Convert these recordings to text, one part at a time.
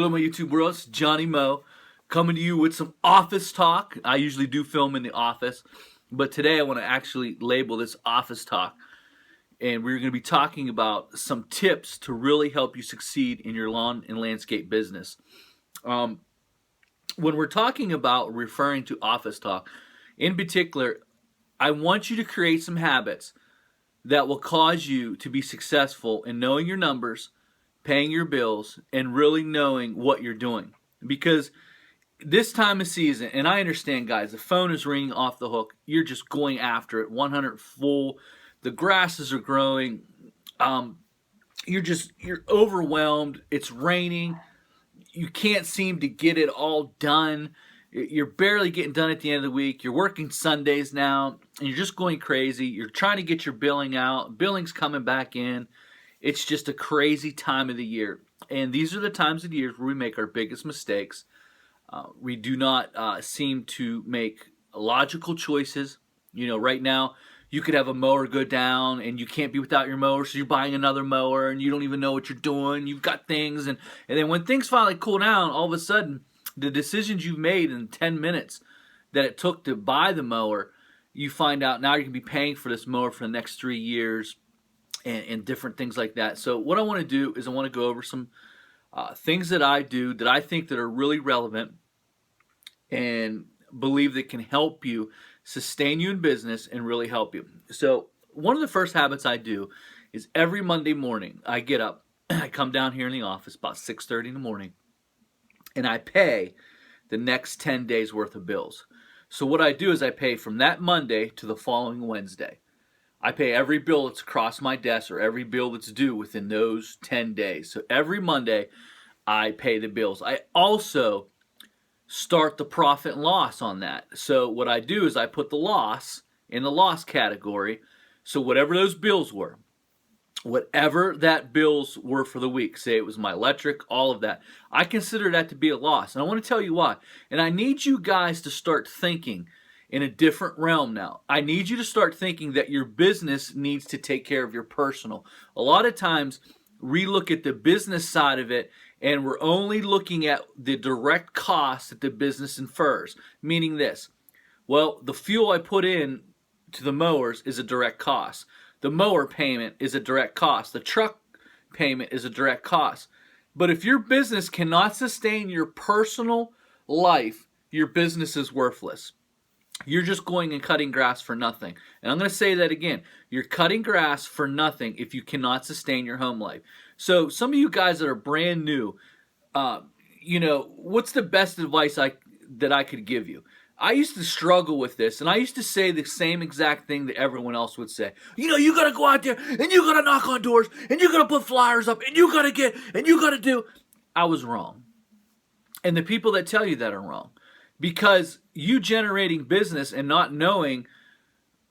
Hello, my YouTube world. It's Johnny Mo coming to you with some office talk. I usually do film in the office, but today I want to actually label this office talk. And we're going to be talking about some tips to really help you succeed in your lawn and landscape business. When we're talking about referring to office talk, in particular, I want you to create some habits that will cause you to be successful in knowing your numbers, paying your bills, and really knowing what you're doing. Because this time of season, and I understand, guys, the phone is ringing off the hook. You're just going after it, 100 full. The grasses are growing. You're overwhelmed. It's raining. You can't seem to get it all done. You're barely getting done at the end of the week. You're working Sundays now, and you're just going crazy. You're trying to get your billing out. Billing's coming back in. It's just a crazy time of the year. And these are the times of the year where we make our biggest mistakes. We do not seem to make logical choices. You know, right now, you could have a mower go down and you can't be without your mower, so you're buying another mower and you don't even know what you're doing. You've got things, and then when things finally cool down, all of a sudden, the decisions you've made in 10 minutes that it took to buy the mower, you find out now you're going to be paying for this mower for the next 3 years. And different things like that. So what I want to do is I want to go over some things that I do that I think that are really relevant and believe that can help you sustain you in business and really help you. So one of the first habits I do is every Monday morning I get up, I come down here in the office about 6:30 in the morning, and I pay the next 10 days worth of bills. So what I do is I pay from that Monday to the following Wednesday. I pay every bill that's across my desk or every bill that's due within those 10 days. So every Monday, I pay the bills. I also start the profit and loss on that. So what I do is I put the loss in the loss category. So whatever those bills were, whatever that bills were for the week, say it was my electric, all of that, I consider that to be a loss. And I want to tell you why. And I need you guys to start thinking in a different realm now. I need you to start thinking that your business needs to take care of your personal. A lot of times we look at the business side of it and we're only looking at the direct cost that the business infers. Meaning this, well, the fuel I put in to the mowers is a direct cost. The mower payment is a direct cost. The truck payment is a direct cost. But if your business cannot sustain your personal life, your business is worthless. You're just going and cutting grass for nothing. And I'm going to say that again. You're cutting grass for nothing if you cannot sustain your home life. So some of you guys that are brand new, what's the best advice that I could give you? I used to struggle with this, and I used to say the same exact thing that everyone else would say. You got to go out there, and you got to knock on doors, and you got to put flyers up, and you got to do. I was wrong. And the people that tell you that are wrong. Because you generating business and not knowing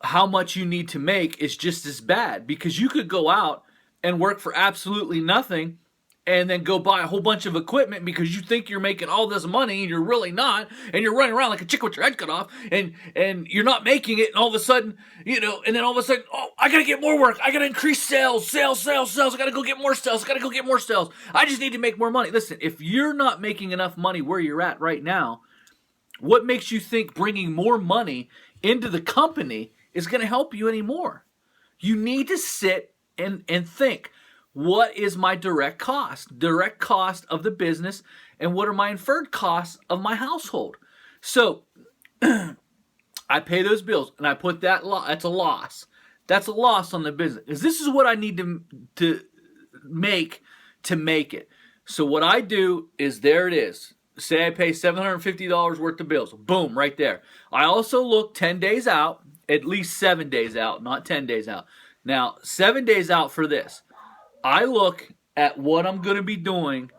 how much you need to make is just as bad. Because you could go out and work for absolutely nothing and then go buy a whole bunch of equipment because you think you're making all this money and you're really not. And you're running around like a chick with your head cut off and you're not making it. And all of a sudden, and then all of a sudden, oh, I got to get more work. I got to increase sales. I got to go get more sales. I just need to make more money. Listen, if you're not making enough money where you're at right now, what makes you think bringing more money into the company is going to help you anymore? You need to sit and think, what is my direct cost? Direct cost of the business, and what are my inferred costs of my household? So I pay those bills, and I put that's a loss. That's a loss on the business. Because this is what I need to make it. So what I do is, there it is. Say I pay $750 worth of bills. Boom, right there. I also look 10 days out, at least 7 days out, not 10 days out. Now, 7 days out for this. I look at what I'm going to be doing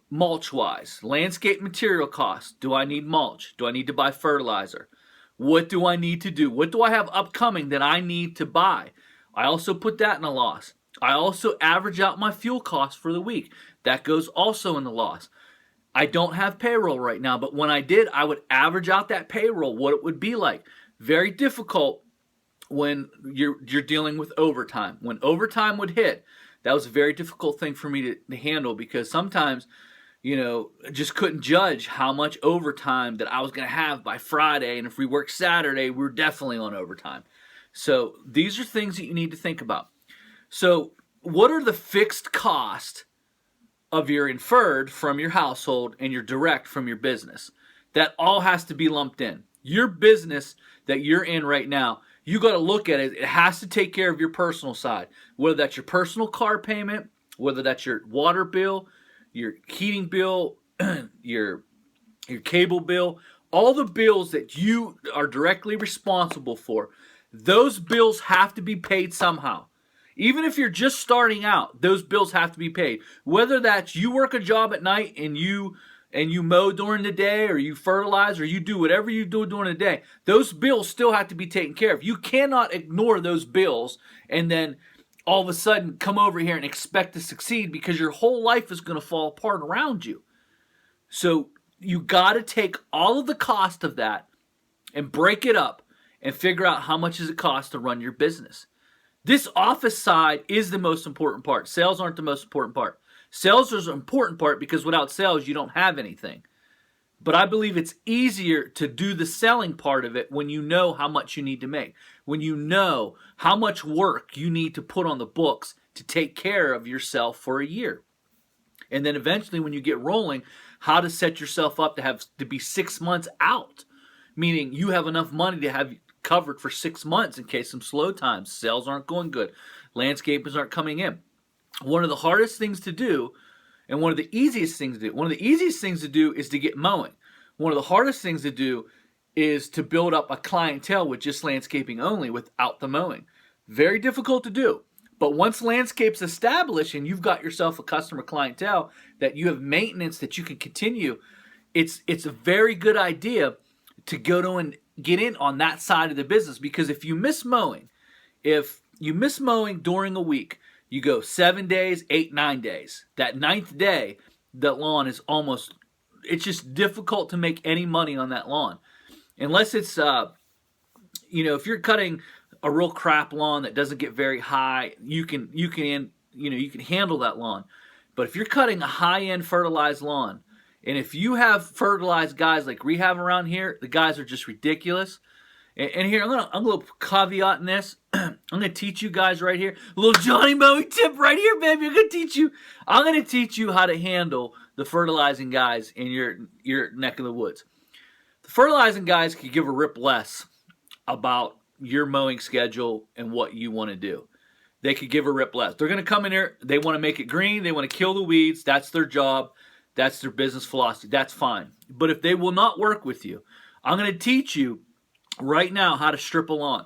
mulch-wise. Landscape material costs. Do I need mulch? Do I need to buy fertilizer? What do I need to do? What do I have upcoming that I need to buy? I also put that in a loss. I also average out my fuel costs for the week. That goes also in the loss. I don't have payroll right now, but when I did, I would average out that payroll, what it would be like. Very difficult when you're dealing with overtime. When overtime would hit, that was a very difficult thing for me to handle, because sometimes, just couldn't judge how much overtime that I was going to have by Friday. And if we work Saturday, we're definitely on overtime. So these are things that you need to think about. So what are the fixed costs of your inferred from your household and your direct from your business? That all has to be lumped in. Your business that you're in right now, you got to look at it. It has to take care of your personal side, whether that's your personal car payment, whether that's your water bill, your heating bill, your cable bill, all the bills that you are directly responsible for. Those bills have to be paid somehow. Even if you're just starting out, those bills have to be paid. Whether that's you work a job at night and you mow during the day, or you fertilize, or you do whatever you do during the day, those bills still have to be taken care of. You cannot ignore those bills and then all of a sudden come over here and expect to succeed, because your whole life is going to fall apart around you. So you got to take all of the cost of that and break it up and figure out how much does it cost to run your business. This office side is the most important part. Sales aren't the most important part. Sales is an important part because without sales, you don't have anything. But I believe it's easier to do the selling part of it when you know how much you need to make, when you know how much work you need to put on the books to take care of yourself for a year. And then eventually when you get rolling, how to set yourself up to be 6 months out, meaning you have enough money to have covered for 6 months in case some slow times, sales aren't going good, landscapers aren't coming in. One of the hardest things to do, and one of the easiest things to do is to get mowing. One of the hardest things to do is to build up a clientele with just landscaping only without the mowing. Very difficult to do. But once landscape's established and you've got yourself a customer clientele that you have maintenance that you can continue, it's a very good idea to go to and get in on that side of the business. Because if you miss mowing during a week, you go 7 days, 8, 9 days. That 9th day, the lawn is it's just difficult to make any money on that lawn. Unless it's, if you're cutting a real crap lawn that doesn't get very high, you can handle that lawn. But if you're cutting a high-end fertilized lawn, and if you have fertilized guys like we have around here, the guys are just ridiculous. And here, I'm gonna caveat in this. I'm gonna teach you guys right here. A little Johnny Bowie tip right here, baby. I'm gonna teach you how to handle the fertilizing guys in your neck of the woods. The fertilizing guys can give a rip less about your mowing schedule and what you want to do. They could give a rip less. They're gonna come in here. They want to make it green. They want to kill the weeds. That's their job. That's their business philosophy. That's fine. But if they will not work with you, I'm gonna teach you right now how to strip a lawn.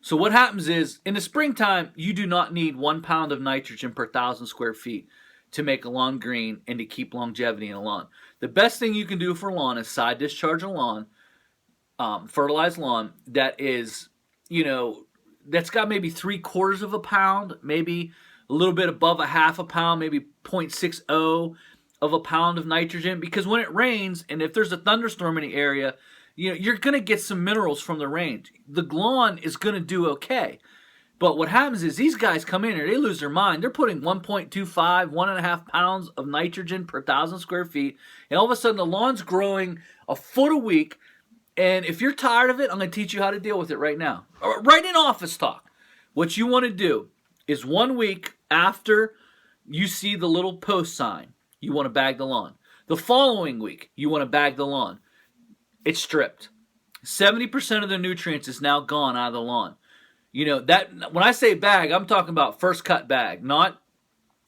So what happens is, in the springtime, you do not need 1 pound of nitrogen per 1,000 square feet to make a lawn green and to keep longevity in a lawn. The best thing you can do for a lawn is side discharge a lawn, fertilized lawn that is, that's got maybe 3/4 of a pound, maybe a little bit above a half a pound, maybe 0.60 of a pound of nitrogen. Because when it rains, and if there's a thunderstorm in the area, you're going to get some minerals from the rain. The lawn is going to do okay. But what happens is these guys come in here, they lose their mind. They're putting 1.25, 1.5 pounds of nitrogen per 1,000 square feet. And all of a sudden the lawn's growing a foot a week. And if you're tired of it, I'm going to teach you how to deal with it right now. Right in office talk. What you want to do is 1 week after you see the little post sign, you want to bag the lawn. The following week, you want to bag the lawn. It's stripped. 70% of the nutrients is now gone out of the lawn. That when I say bag, I'm talking about first cut bag, not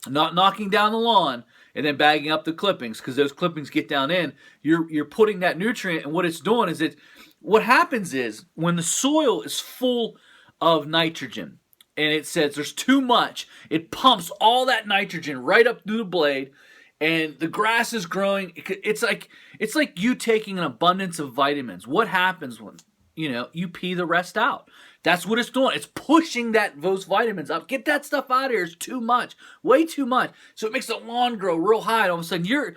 knocking down the lawn and then bagging up the clippings, because those clippings get down in. You're putting that nutrient, and what it's doing is what happens is when the soil is full of nitrogen and it says there's too much, it pumps all that nitrogen right up through the blade. And the grass is growing. It's like you taking an abundance of vitamins. What happens when you pee the rest out? That's what it's doing. It's pushing those vitamins up. Get that stuff out of here. It's too much, way too much. So it makes the lawn grow real high. And all of a sudden, you're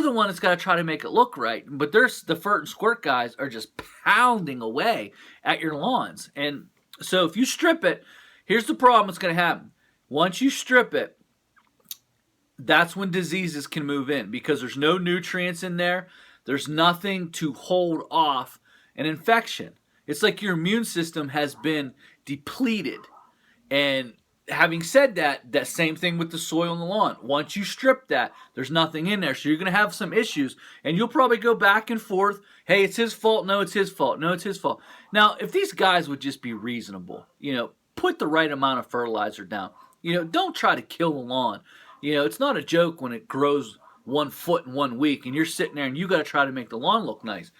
the one that's got to try to make it look right. But there's the Fert and Squirt guys are just pounding away at your lawns. And so if you strip it, here's the problem that's going to happen. Once you strip it, that's when diseases can move in because there's no nutrients in there. There's nothing to hold off an infection. It's like your immune system has been depleted. And having said that, that same thing with the soil and the lawn. Once you strip that, there's nothing in there. So you're going to have some issues. And you'll probably go back and forth. Hey, it's his fault. No, it's his fault. No, it's his fault. Now, if these guys would just be reasonable, put the right amount of fertilizer down. Don't try to kill the lawn. It's not a joke when it grows 1 foot in 1 week and you're sitting there and you got to try to make the lawn look nice.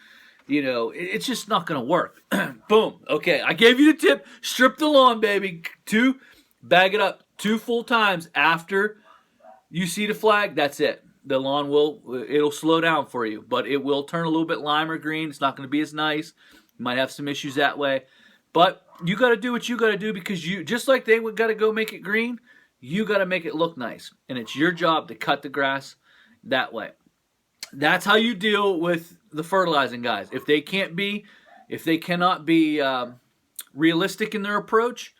It's just not going to work. Boom. Okay, I gave you the tip. Strip the lawn, baby. Bag it up 2 full times after you see the flag. That's it. The lawn it'll slow down for you, but it will turn a little bit lime or green. It's not going to be as nice. You might have some issues that way. But you got to do what you got to do because just like they got to go make it green, you got to make it look nice. And it's your job to cut the grass that way. That's how you deal with the fertilizing guys. If they cannot be realistic in their approach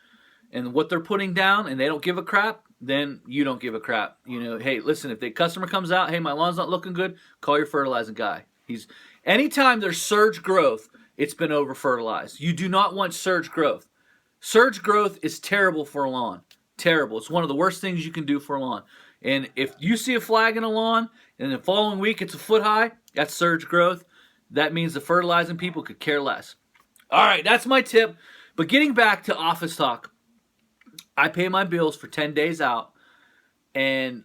and what they're putting down and they don't give a crap, then you don't give a crap. Hey, listen, if the customer comes out, hey, my lawn's not looking good, call your fertilizing guy. Anytime there's surge growth, it's been over fertilized. You do not want surge growth. Surge growth is terrible for a lawn. Terrible. It's one of the worst things you can do for a lawn. And if you see a flag in a lawn and the following week it's a foot high, that's surge growth. That means the fertilizing people could care less. All right, that's my tip. But getting back to office talk, I pay my bills for 10 days out, and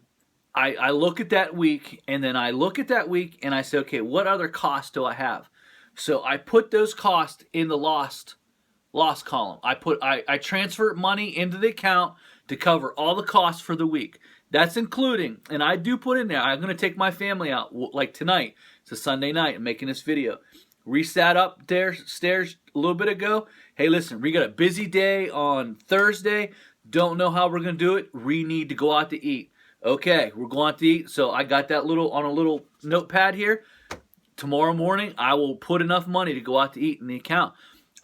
I look at that week, and then I look at that week, and I say, okay, what other costs do I have? So I put those costs in the lost column. I transfer money into the account to cover all the costs for the week. That's including, and I do put in there, I'm going to take my family out, like tonight. It's a Sunday night. I'm making this video. We sat up there stairs a little bit ago. Hey, listen, we got a busy day on Thursday. Don't know how we're going to do it. We need to go out to eat. Okay, we're going out to eat. So I got that on a little notepad here. Tomorrow morning, I will put enough money to go out to eat in the account.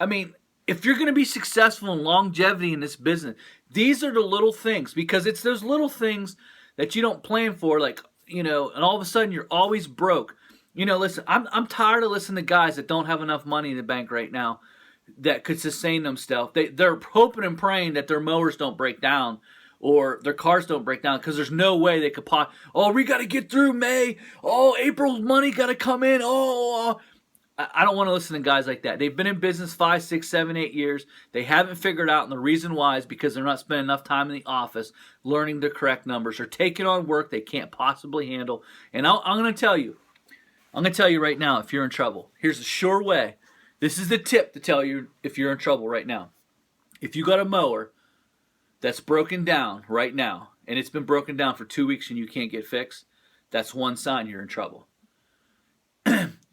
I mean, if you're going to be successful in longevity in this business, these are the little things, because it's those little things that you don't plan for, like, and all of a sudden you're always broke. Listen, I'm tired of listening to guys that don't have enough money in the bank right now that could sustain themselves. They're hoping and praying that their mowers don't break down or their cars don't break down, because there's no way they could we got to get through May. Oh, April's money got to come in. I don't want to listen to guys like that. They've been in business 5, 6, 7, 8 years. They haven't figured out, and the reason why is because they're not spending enough time in the office learning the correct numbers or taking on work they can't possibly handle. And I'm going to tell you right now, if you're in trouble, here's a sure way. This is the tip to tell you if you're in trouble right now. If you got a mower that's broken down right now, and it's been broken down for 2 weeks and you can't get fixed, that's one sign you're in trouble.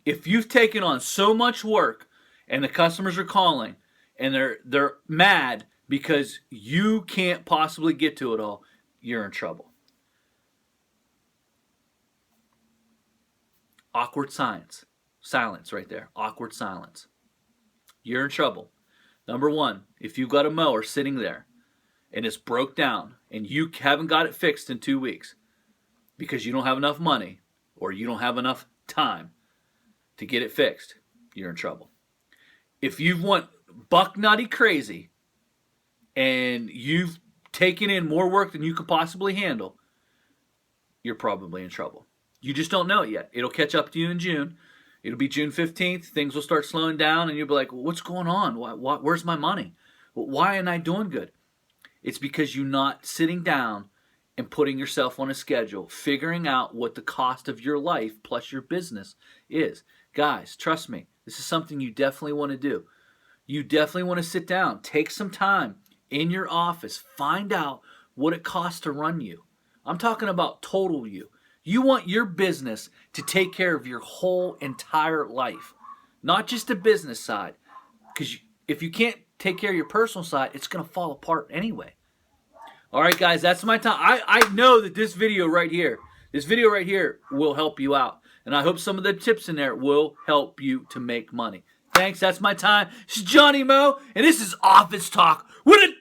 If you've taken on so much work and the customers are calling and they're mad because you can't possibly get to it all, you're in trouble. Awkward silence right there. Awkward silence. You're in trouble. Number one, if you've got a mower sitting there and it's broke down and you haven't got it fixed in 2 weeks because you don't have enough money or you don't have enough time to get it fixed, you're in trouble. If you've went buck nutty crazy and you've taken in more work than you could possibly handle, you're probably in trouble. You just don't know it yet. It'll catch up to you in June. It'll be June 15th. Things will start slowing down and you'll be like, well, what's going on? Where's my money? Why am I doing good? It's because you're not sitting down and putting yourself on a schedule, figuring out what the cost of your life plus your business is. Guys, trust me, this is something you definitely want to do. You definitely want to sit down, take some time in your office, find out what it costs to run you. I'm talking about total you. You want your business to take care of your whole entire life, not just the business side. Because if you can't take care of your personal side, it's going to fall apart anyway. All right, guys, that's my time. I know that this video right here will help you out. And I hope some of the tips in there will help you to make money. Thanks, that's my time. This is Johnny Mo, and this is Office Talk with a